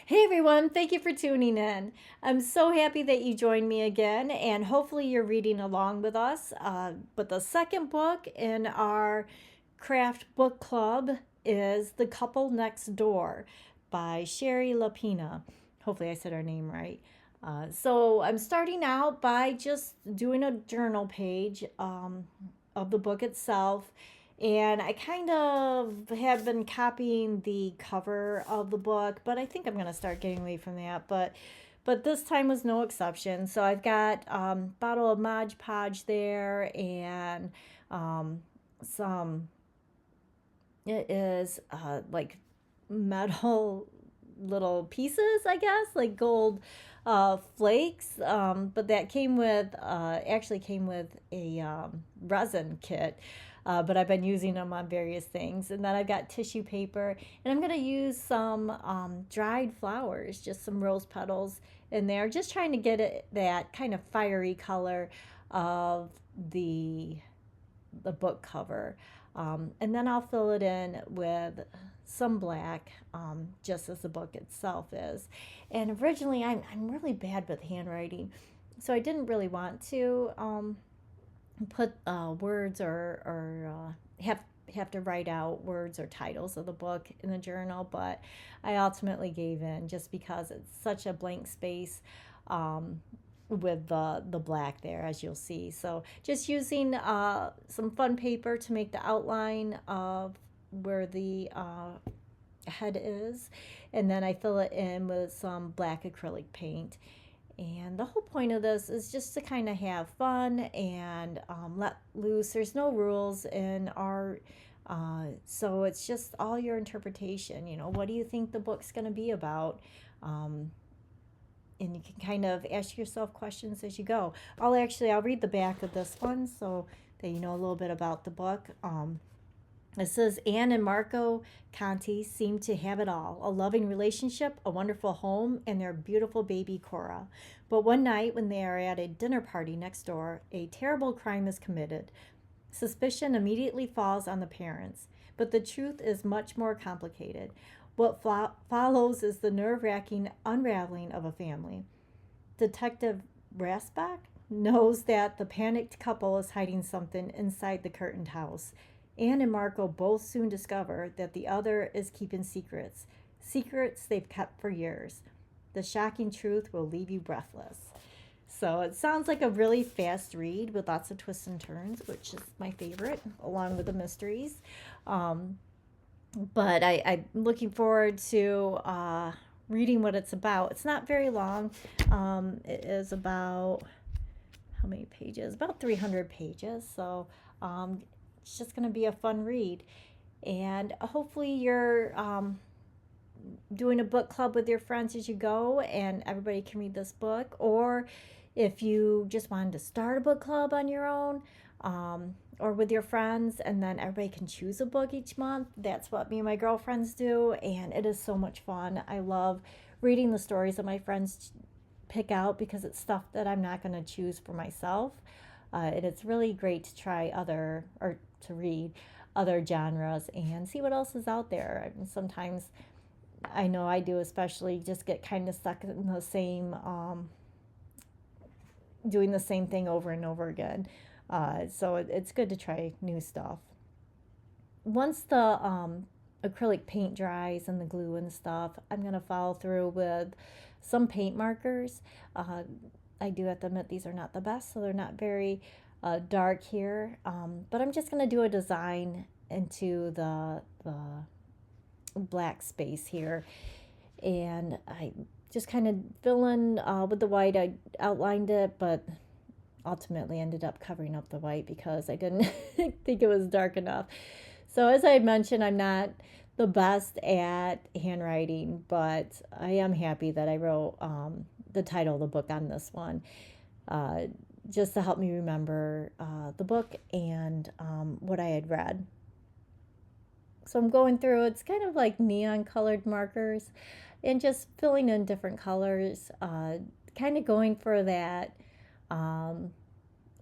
Hey everyone, thank you for tuning in. I'm so happy that you joined me again, and hopefully you're reading along with us. But the second book in our craft book club is The Couple Next Door by Sherry Lapina. Hopefully I said her name right. So I'm starting out by just doing a journal page of the book itself, and I kind of have been copying the cover of the book, but I think I'm going to start getting away from that. But this time was no exception. So I've got bottle of Mod Podge there, and um, some, it is like metal little pieces, I guess, like gold flakes. But that came with, actually came with a resin kit. But I've been using them on various things. And then I've got tissue paper. And I'm going to use some dried flowers, just some rose petals in there, just trying to get it that kind of fiery color of the the book cover. And then I'll fill it in with some black, just as the book itself is. And originally, I'm really bad with handwriting, so I didn't really want to put words or have to write out words or titles of the book in the journal, but I ultimately gave in just because it's such a blank space. With the black there, as you'll see. So just using some fun paper to make the outline of where the head is, and then I fill it in with some black acrylic paint. And the whole point of this is just to kind of have fun and let loose. There's no rules in art. So it's just all your interpretation. What do you think the book's going to be about? Um, and you can kind of ask yourself questions as you go. I'll read the back of this one so that you know a little bit about the book. It says Anne and Marco Conti seem to have it all: a loving relationship, a wonderful home, and their beautiful baby Cora. But one night, when they are at a dinner party next door, a terrible crime is committed. Suspicion immediately falls on the parents, but the truth is much more complicated. What follows is the nerve wracking unraveling of a family. Detective Rasbach knows that the panicked couple is hiding something inside the curtained house. Anne and Marco both soon discover that the other is keeping secrets, secrets they've kept for years. The shocking truth will leave you breathless. So it sounds like a really fast read with lots of twists and turns, which is my favorite, along with the mysteries. Um, but I'm looking forward to reading what it's about. It's not very long. It is about, how many pages? About 300 pages. So it's just going to be a fun read. And hopefully you're doing a book club with your friends as you go, and everybody can read this book. Or if you just wanted to start a book club on your own, or with your friends, and then everybody can choose a book each month. That's what me and my girlfriends do, and it is so much fun. I love reading the stories that my friends pick out because it's stuff that I'm not going to choose for myself. And it's really great to try other, or to read other genres and see what else is out there. I mean, sometimes, I know I do, especially, just get kind of stuck in the same, doing the same thing over and over again. So it's good to try new stuff. Once the acrylic paint dries and the glue and stuff, I'm going to follow through with some paint markers. Uh, I do have to admit these are not the best, so they're not very dark here. But I'm just going to do a design into the black space here. And I just kind of fill in with the white. I outlined it, but ultimately ended up covering up the white because I didn't think it was dark enough. So, as I mentioned, I'm not the best at handwriting, but I am happy that I wrote the title of the book on this one, uh, just to help me remember the book and what I had read. So I'm going through, it's kind of like neon colored markers and just filling in different colors, kind of going for that um,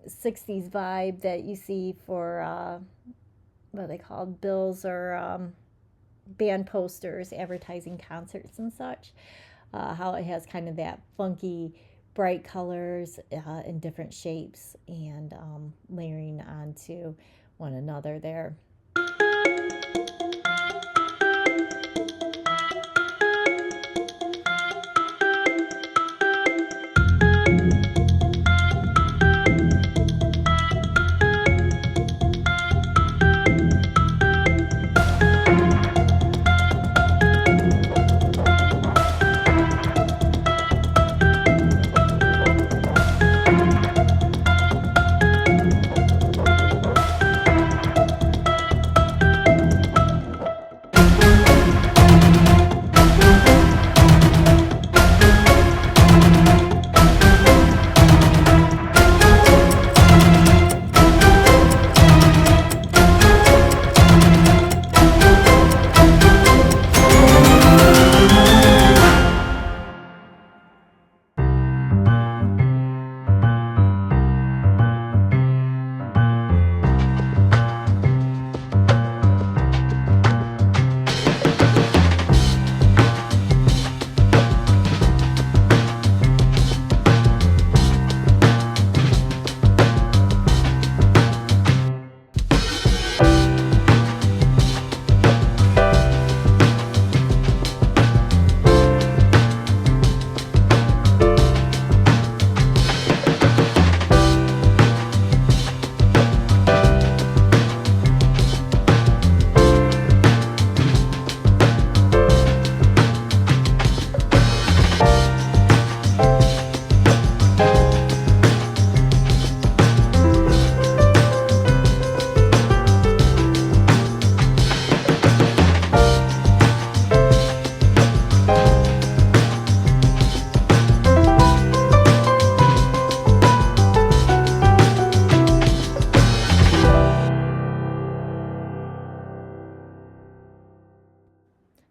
60s vibe that you see for what are they called, bills or band posters advertising concerts and such. how it has kind of that funky, bright colors in different shapes and layering onto one another there.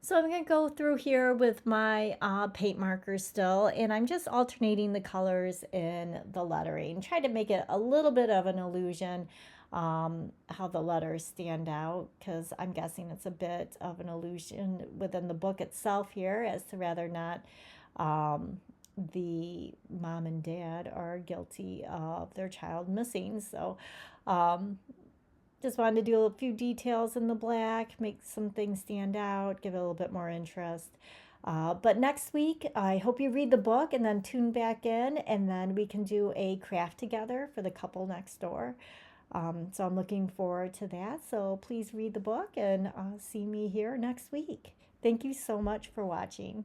So I'm going to go through here with my paint markers still, and I'm just alternating the colors in the lettering. Try to make it a little bit of an illusion, how the letters stand out, because I'm guessing it's a bit of an illusion within the book itself here, as to rather not the mom and dad are guilty of their child missing. So um, just wanted to do a few details in the black, make some things stand out, give it a little bit more interest. But next week, I hope you read the book and then tune back in, and then we can do a craft together for the couple next door. So I'm looking forward to that. So please read the book and see me here next week. Thank you so much for watching.